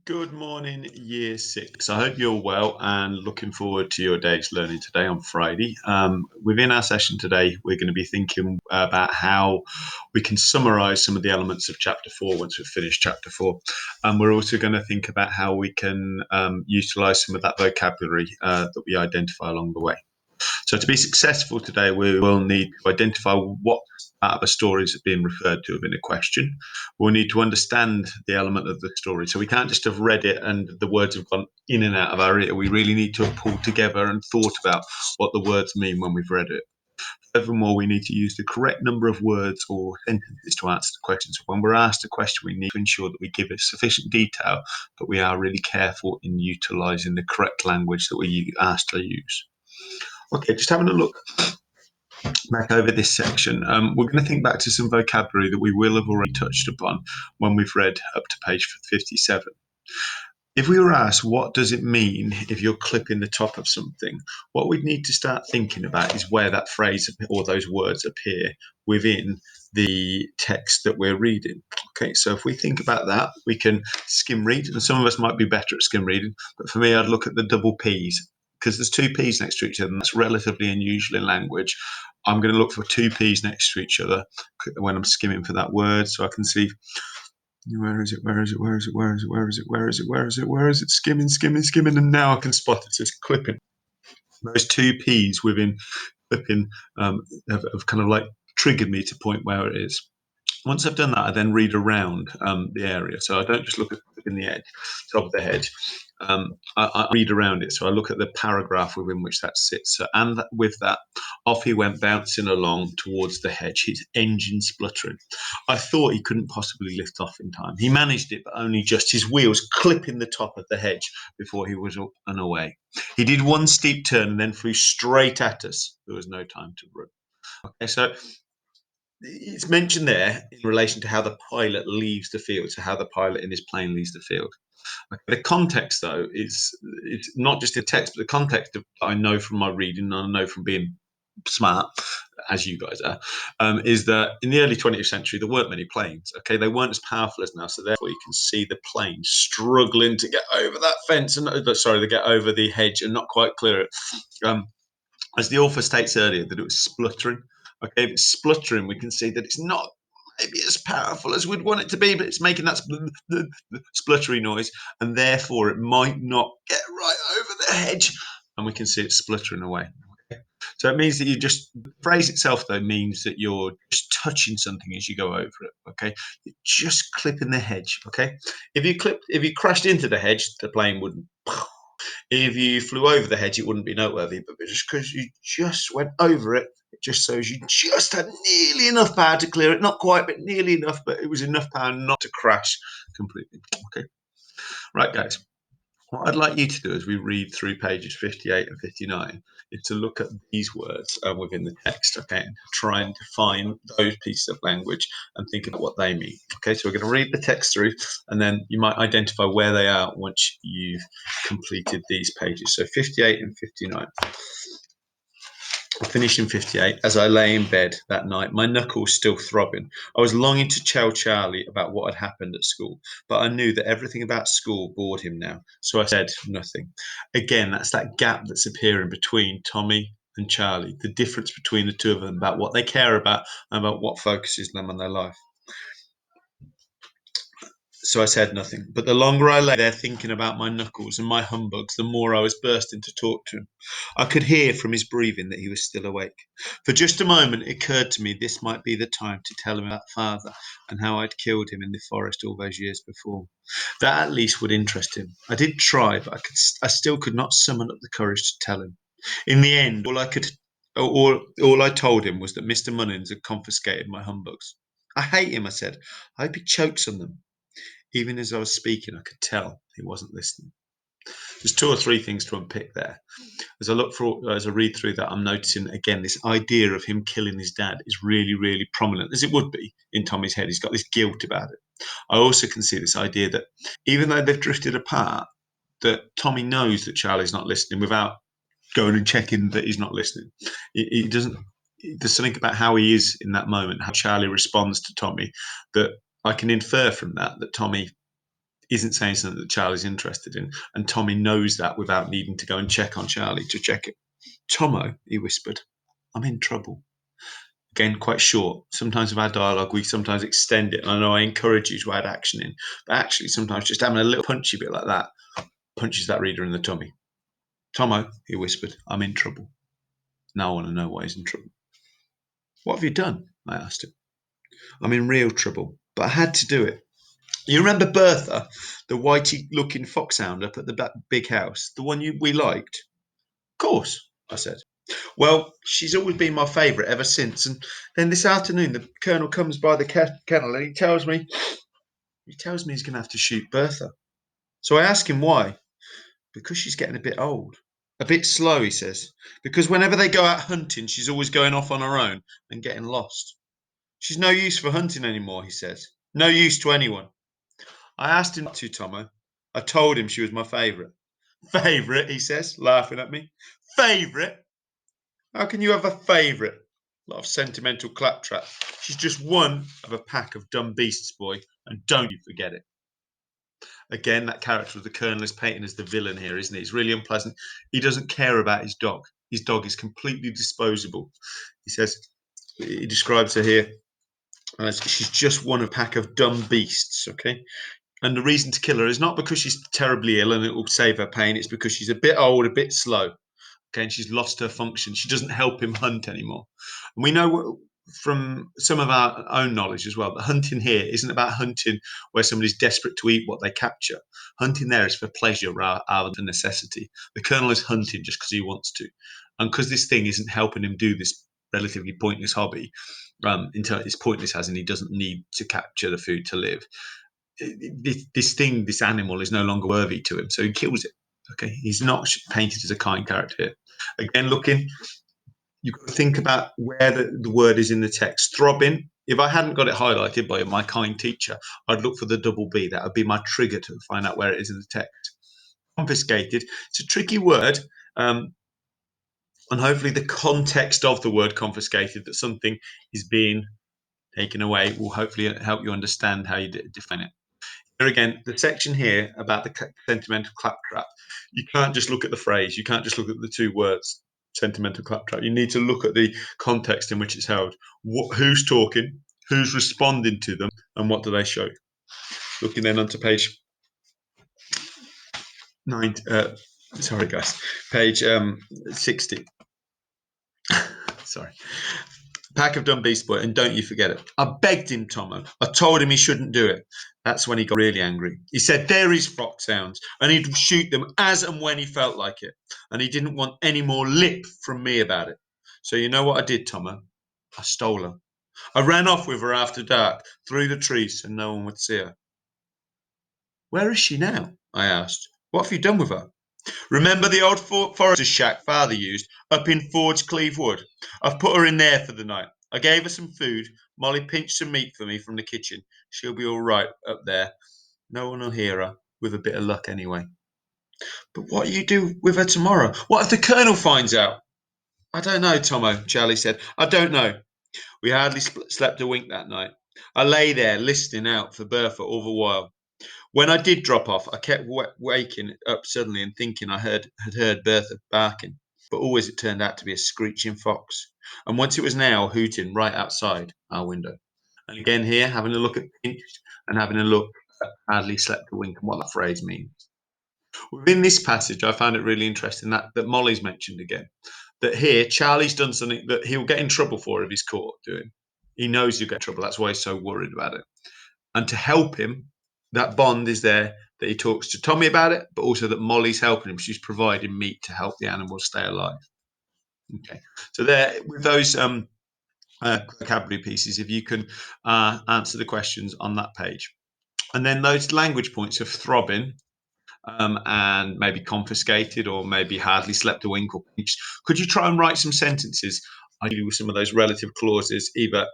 Good morning, year six. I hope you're well and looking forward to your day's learning today on Friday. Within our session today, we're going to be thinking about how we can summarize some of the elements of chapter four once we've finished chapter four. And we're also going to think about how we can utilize some of that vocabulary that we identify along the way. So to be successful today, we will need to identify what part of a story is being referred to within a question. We'll need to understand the element of the story. So we can't just have read it and the words have gone in and out of our ear. We really need to have pulled together and thought about what the words mean when we've read it. Furthermore, we need to use the correct number of words or sentences to answer the question. So when we're asked a question, we need to ensure that we give it sufficient detail, but we are really careful in utilising the correct language that we're asked to use. Okay, just having a look back over this section, we're going to think back to some vocabulary that we will have already touched upon when we've read up to page 57. If we were asked, what does it mean if you're clipping the top of something? What we'd need to start thinking about is where that phrase or those words appear within the text that we're reading. Okay, so if we think about that, we can skim read, and some of us might be better at skim reading, but for me, I'd look at the double P's because there's two P's next to each other, and that's relatively unusual in language. I'm going to look for two P's next to each other when I'm skimming for that word, so I can see where is it, where is it, where is it, where is it, where is it, where is it, where is it, where is it, skimming, skimming, skimming, and now I can spot it. It's clipping. Those two P's within clipping have kind of like triggered me to point where it is. Once I've done that, I then read around the area. So I don't just look at in the edge, top of the hedge. I read around it. So I look at the paragraph within which that sits. So, and with that, off he went bouncing along towards the hedge, his engine spluttering. I thought he couldn't possibly lift off in time. He managed it, but only just, his wheels clipping the top of the hedge before he was up and away. He did one steep turn and then flew straight at us. There was no time to run. Okay, so it's mentioned there in relation to how the pilot leaves the field, so how the pilot in his plane leaves the field. Okay. The context, though, is it's not just the text, but the context that I know from my reading, and I know from being smart, as you guys are, is that in the early 20th century, there weren't many planes. Okay, they weren't as powerful as now, so therefore you can see the plane struggling to get over that fence, and to get over the hedge and not quite clear it. As the author states earlier, that it was spluttering. Okay, if it's spluttering, we can see that it's not maybe as powerful as we'd want it to be, but it's making that spluttery noise, and therefore it might not get right over the hedge, and we can see it spluttering away. Okay? So it means that the phrase itself, though, means that you're just touching something as you go over it. Okay, you're just clipping the hedge. Okay, if you crashed into the hedge, the plane wouldn't. If you flew over the hedge, it wouldn't be noteworthy, but just because you just went over it, it just shows you just had nearly enough power to clear it. Not quite, but nearly enough, but it was enough power not to crash completely. Okay. Right, guys. What I'd like you to do as we read through pages 58 and 59 is to look at these words within the text, okay, and try and define those pieces of language and think about what they mean. Okay, so we're going to read the text through, and then you might identify where they are once you've completed these pages. So 58 and 59. I finished in 58. As I lay in bed that night, my knuckles still throbbing. I was longing to tell Charlie about what had happened at school, but I knew that everything about school bored him now, so I said nothing. Again, that's that gap that's appearing between Tommy and Charlie, the difference between the two of them about what they care about and about what focuses them on their life. So I said nothing. But the longer I lay there thinking about my knuckles and my humbugs, the more I was bursting to talk to him. I could hear from his breathing that he was still awake. For just a moment it occurred to me this might be the time to tell him about father and how I'd killed him in the forest all those years before. That at least would interest him. I did try, but I still could not summon up the courage to tell him. In the end, all I told him was that Mr. Munnins had confiscated my humbugs. I hate him, I said. I hope he chokes on them. Even as I was speaking, I could tell he wasn't listening. There's two or three things to unpick there. As I read through that, I'm noticing again this idea of him killing his dad is really, really prominent, as it would be in Tommy's head. He's got this guilt about it. I also can see this idea that even though they've drifted apart, that Tommy knows that Charlie's not listening without going and checking that he's not listening. He doesn't. There's something about how he is in that moment, how Charlie responds to Tommy, that I can infer from that Tommy isn't saying something that Charlie's interested in. And Tommy knows that without needing to go and check on Charlie to check it. Tomo, he whispered, I'm in trouble. Again, quite short. Sometimes with our dialogue, we sometimes extend it. And I know I encourage you to add action in, but actually sometimes just having a little punchy bit like that punches that reader in the tummy. Tomo, he whispered, I'm in trouble. Now I want to know why he's in trouble. What have you done? I asked him. I'm in real trouble, but I had to do it. You remember Bertha, the whitey-looking foxhound up at the big house, the one we liked? Of course, I said. Well, she's always been my favourite ever since. And then this afternoon, the colonel comes by the kennel and he tells me he's going to have to shoot Bertha. So I ask him why. Because she's getting a bit old. A bit slow, he says. Because whenever they go out hunting, she's always going off on her own and getting lost. She's no use for hunting anymore, he says. No use to anyone. I asked him not to, Tomo. I told him she was my favourite. Favourite, he says, laughing at me. Favourite? How can you have a favourite? A lot of sentimental claptrap. She's just one of a pack of dumb beasts, boy, and don't you forget it. Again, that character of the colonel is painted as the villain here, isn't he? It's really unpleasant. He doesn't care about his dog. His dog is completely disposable. He says, he describes her here as she's just one of a pack of dumb beasts, okay? And the reason to kill her is not because she's terribly ill and it will save her pain. It's because she's a bit old, a bit slow. Okay, and she's lost her function. She doesn't help him hunt anymore. And we know from some of our own knowledge as well that hunting here isn't about hunting where somebody's desperate to eat what they capture. Hunting there is for pleasure rather than necessity. The colonel is hunting just because he wants to. And because this thing isn't helping him do this relatively pointless hobby, until it's pointless as in he doesn't need to capture the food to live. This animal is no longer worthy to him, so he kills it. Okay, he's not painted as a kind character here. Again, you've got to think about where the word is in the text. Throbbing. If I hadn't got it highlighted by my kind teacher, I'd look for the double B. That would be my trigger to find out where it is in the text. Confiscated. It's a tricky word, and hopefully the context of the word confiscated, that something is being taken away, will hopefully help you understand how you define it. Here again, the section here about the sentimental claptrap, you can't just look at the phrase, you can't just look at the two words, sentimental claptrap. You need to look at the context in which it's held. Who's talking, who's responding to them, and what do they show? Looking then onto page 9, page 60. Sorry. Pack of dumb beast boy, and don't you forget it. I begged him, Tomo. I told him he shouldn't do it. That's when he got really angry. He said they're his foxhounds, and he'd shoot them as and when he felt like it. And he didn't want any more lip from me about it. So you know what I did, Tomo? I stole her. I ran off with her after dark, through the trees, so no one would see her. Where is she now? I asked. What have you done with her? Remember the old forester's shack father used up in Forge Cleave Wood? I've put her in there for the night. I gave her some food. Molly pinched some meat for me from the kitchen. She'll be all right up there. No one will hear her, with a bit of luck anyway. But what do you do with her tomorrow? What if the colonel finds out? I don't know, Tomo, Charlie said. I don't know. We hardly slept a wink that night. I lay there listening out for Bertha all the while. When I did drop off, I kept waking up suddenly and thinking I had heard Bertha barking, but always it turned out to be a screeching fox. And once it was an owl hooting right outside our window. And again here, having a look at pinched and having a look at hardly slept a wink and what that phrase means. Within this passage, I found it really interesting that Molly's mentioned again. That here, Charlie's done something that he'll get in trouble for if he's caught doing. He knows he'll get in trouble. That's why he's so worried about it. And to help him, that bond is there, that he talks to Tommy about it, but also that Molly's helping him. She's providing meat to help the animals stay alive. Okay, so there with those vocabulary pieces, if you can answer the questions on that page, and then those language points of throbbing and maybe confiscated or maybe hardly slept a wink or pinched. Could you try and write some sentences, ideally with some of those relative clauses, either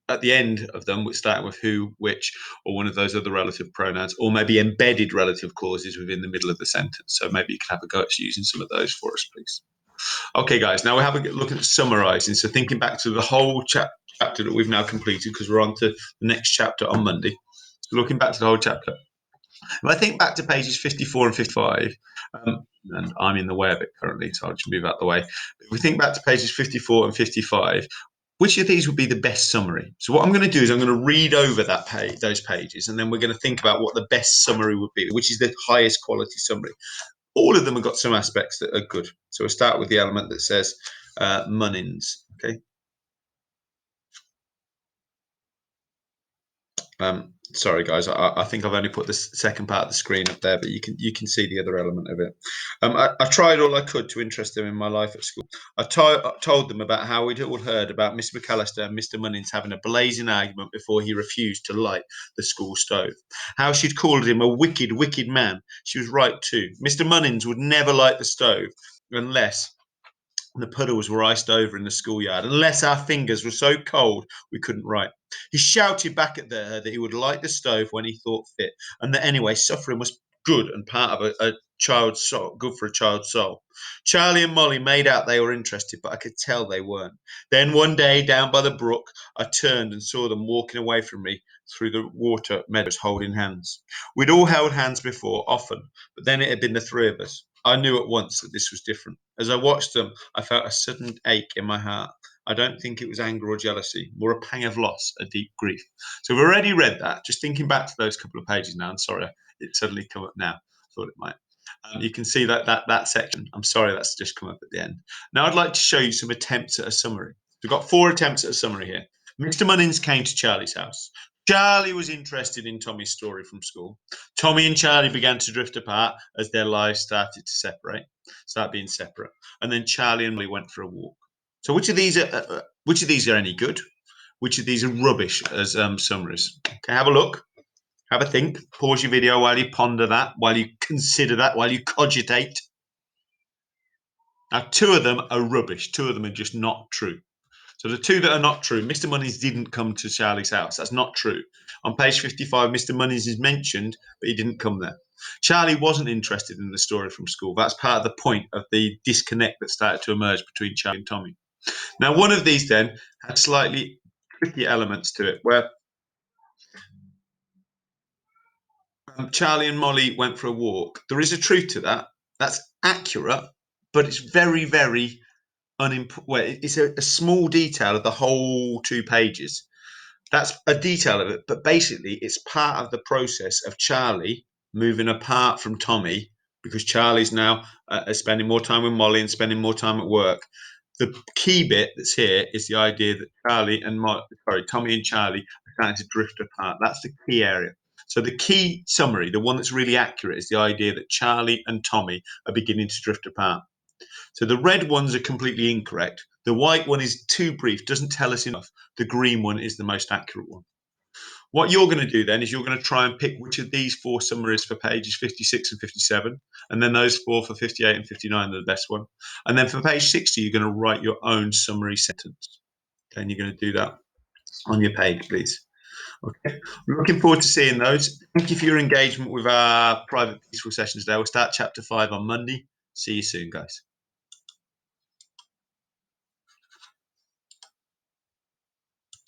at the end of them, which start with who, which, or one of those other relative pronouns, or maybe embedded relative clauses within the middle of the sentence. So maybe you can have a go at using some of those for us, please. Okay, guys, now we're having a look at summarizing. So thinking back to the whole chapter that we've now completed, because we're on to the next chapter on Monday. So looking back to the whole chapter. If I think back to pages 54 and 55, and I'm in the way of it currently, so I'll just move out the way. If we think back to pages 54 and 55, which of these would be the best summary? So what I'm going to do is I'm going to read over that page, those pages, and then we're going to think about what the best summary would be, which is the highest quality summary. All of them have got some aspects that are good. So we'll start with the element that says Munnins. Okay. Sorry, guys. I think I've only put the second part of the screen up there, but you can see the other element of it. I tried all I could to interest them in my life at school. I told them about how we'd all heard about Miss McAllister and Mr. Munnins having a blazing argument before he refused to light the school stove. How she'd called him a wicked, wicked man. She was right too. Mr. Munnins would never light the stove unless the puddles were iced over in the schoolyard, unless our fingers were so cold we couldn't write. He shouted back at her that he would light the stove when he thought fit, and that anyway, suffering was good and part of a child's soul, good for a child's soul. Charlie and Molly made out they were interested, but I could tell they weren't. Then one day, down by the brook, I turned and saw them walking away from me through the water meadows holding hands. We'd all held hands before, often, but then it had been the three of us. I knew at once that this was different. As I watched them, I felt a sudden ache in my heart. I don't think it was anger or jealousy, more a pang of loss, a deep grief. So we've already read that. Just thinking back to those couple of pages now, and sorry, it suddenly come up now. I thought it might. You can see that section. I'm sorry, that's just come up at the end. Now I'd like to show you some attempts at a summary. We've got 4 attempts at a summary here. Mr. Munnins came to Charlie's house. Charlie was interested in Tommy's story from school. Tommy and Charlie began to drift apart as their lives started to start being separate. And then Charlie and Molly went for a walk. So which of these are any good? Which of these are rubbish as summaries? Okay, have a look. Have a think. Pause your video while you ponder that, while you consider that, while you cogitate. Now, 2 of them are rubbish. 2 of them are just not true. So the 2 that are not true, Mr. Munnins didn't come to Charlie's house. That's not true. On page 55, Mr. Munnins is mentioned, but he didn't come there. Charlie wasn't interested in the story from school. That's part of the point of the disconnect that started to emerge between Charlie and Tommy. Now, one of these then had slightly tricky elements to it, where Charlie and Molly went for a walk. There is a truth to that. That's accurate, but it's very, very well, it's a small detail of the whole 2 pages. That's a detail of it, but basically it's part of the process of Charlie moving apart from Tommy because Charlie's now spending more time with Molly and spending more time at work. The key bit that's here is the idea that Tommy and Charlie are starting to drift apart. That's the key area. So the key summary, the one that's really accurate, is the idea that Charlie and Tommy are beginning to drift apart. So the red ones are completely incorrect. The white one is too brief, doesn't tell us enough. The green one is the most accurate one. What you're going to do then is you're going to try and pick which of these 4 summaries for pages 56 and 57, and then those 4 for 58 and 59 are the best one. And then for page 60, you're going to write your own summary sentence. Okay, and you're going to do that on your page, please. Okay, looking forward to seeing those. Thank you for your engagement with our private peaceful sessions today. We'll start chapter 5 on Monday. See you soon, guys.